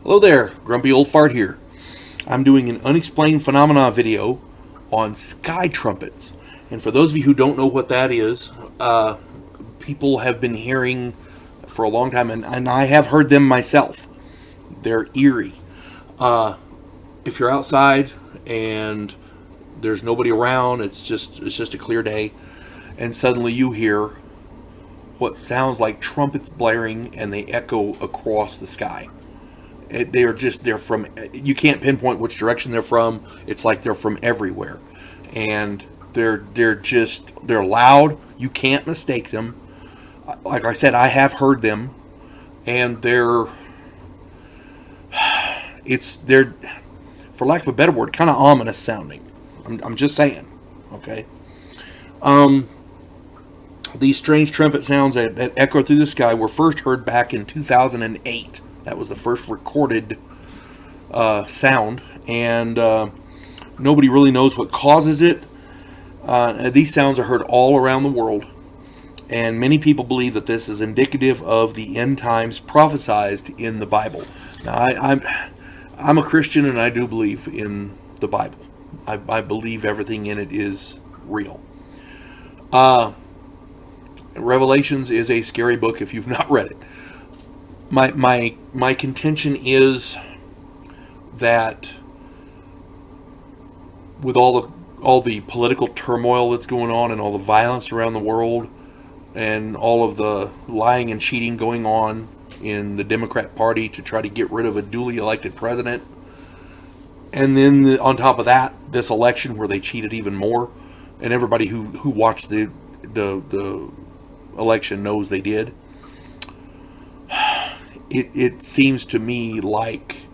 Hello there, Grumpy Old Fart here. I'm doing an unexplained phenomena video on sky trumpets. And for those of you who don't know what that is, people have been hearing for a long time, and I have heard them myself. They're eerie. If you're outside and there's nobody around, it's just a clear day, and suddenly you hear what sounds like trumpets blaring, and they echo across the sky. They're from, you can't pinpoint which direction they're from. It's like they're from everywhere, and they're loud. You can't mistake them. Like I said, I have heard them, and they're for lack of a better word, kind of ominous sounding. I'm just saying, okay. These strange trumpet sounds that echo through the sky were first heard back in 2008. That was the first recorded sound, and nobody really knows what causes it. These sounds are heard all around the world, and many people believe that this is indicative of the end times prophesied in the Bible. Now, I'm a Christian, and I do believe in the Bible. I believe everything in it is real. Revelations is a scary book if you've not read it. My contention is that with all the political turmoil that's going on, and all the violence around the world, and all of the lying and cheating going on in the Democrat Party to try to get rid of a duly elected president, and then on top of that, this election where they cheated even more, and everybody who watched the election knows they did. It seems to me like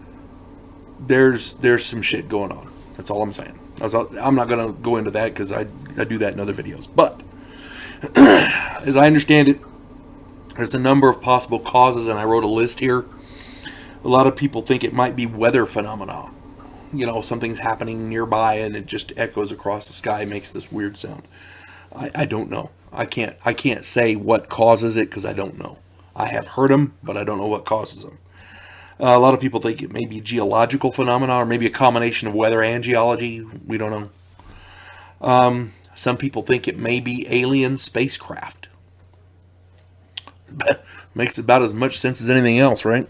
there's some shit going on. That's all I'm saying. I'm not going to go into that because I do that in other videos. But as I understand it, there's a number of possible causes, and I wrote a list here. A lot of people think it might be weather phenomena. You know, something's happening nearby and it just echoes across the sky, makes this weird sound. I don't know. I can't say what causes it because I don't know. I have heard them, but I don't know what causes them. A lot of people think it may be geological phenomena, or maybe a combination of weather and geology. We don't know. Some people think it may be alien spacecraft. Makes about as much sense as anything else, right?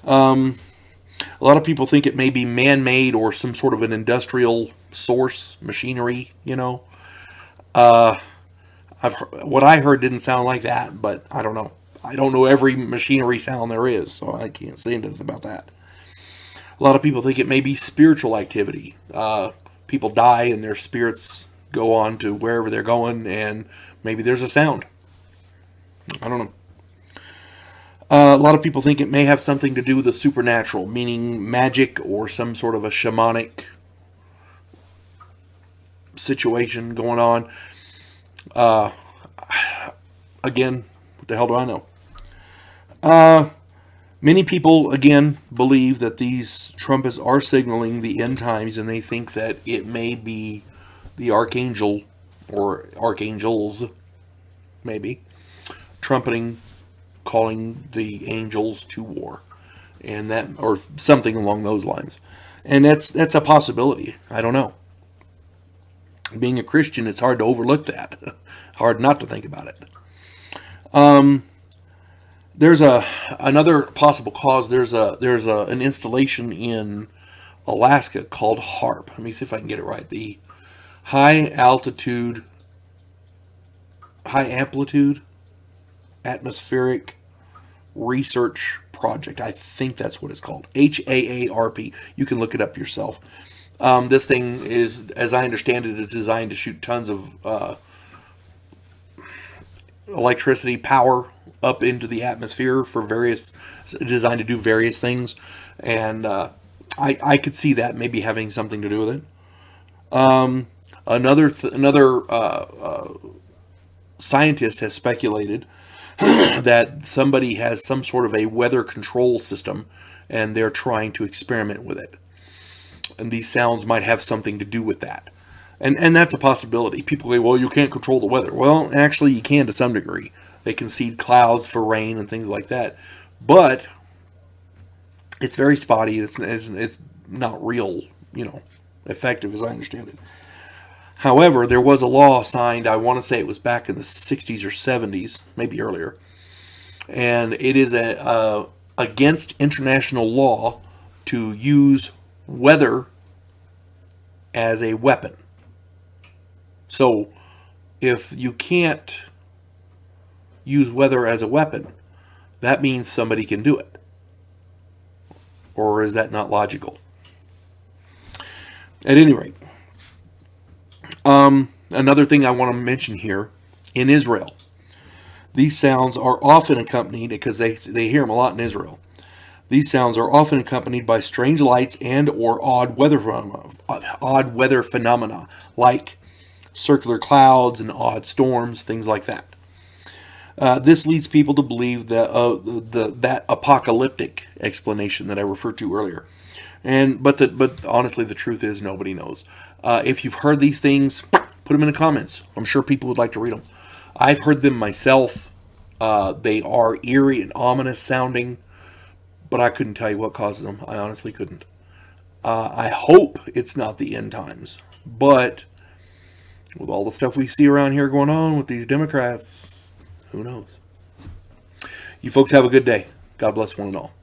A lot of people think it may be man-made or some sort of an industrial source, machinery, you know. What I heard didn't sound like that, but I don't know. I don't know every machinery sound there is, so I can't say anything about that. A lot of people think it may be spiritual activity. People die and their spirits go on to wherever they're going, and maybe there's a sound. I don't know. A lot of people think it may have something to do with the supernatural, meaning magic or some sort of a shamanic situation going on. Again, what the hell do I know? Many people, again, believe that these trumpets are signaling the end times, and they think that it may be the archangel or archangels, maybe, trumpeting, calling the angels to war, and that, or something along those lines. And that's a possibility. I don't know. Being a Christian, it's hard to overlook that. Hard not to think about it. There's another possible cause. There's an installation in Alaska called HAARP. Let me see if I can get it right. The High Amplitude Atmospheric Research Project. I think that's what it's called. HAARP. You can look it up yourself. This thing is, as I understand it, is designed to shoot tons of electricity power up into the atmosphere for designed to do various things, and I could see that maybe having something to do with it. Another scientist has speculated that somebody has some sort of a weather control system, and they're trying to experiment with it. And these sounds might have something to do with that. And that's a possibility. People say, well, you can't control the weather. Well, actually, you can to some degree. They can seed clouds for rain and things like that. But It's very spotty. It's not real, effective as I understand it. However, there was a law signed, I want to say it was back in the 60s or 70s, maybe earlier, and it is against international law to use weather as a weapon. So, if you can't use weather as a weapon, that means somebody can do it. Or is that not logical? At any rate, another thing I want to mention here, in Israel, these sounds are often accompanied, because they hear them a lot in Israel. These sounds are often accompanied by strange lights and or odd weather phenomena, like circular clouds and odd storms, things like that. This leads people to believe that apocalyptic explanation that I referred to earlier. But honestly, the truth is nobody knows. If you've heard these things, put them in the comments. I'm sure people would like to read them. I've heard them myself. They are eerie and ominous sounding, but I couldn't tell you what causes them. I honestly couldn't. I hope it's not the end times, but with all the stuff we see around here going on with these Democrats, who knows? You folks have a good day. God bless one and all.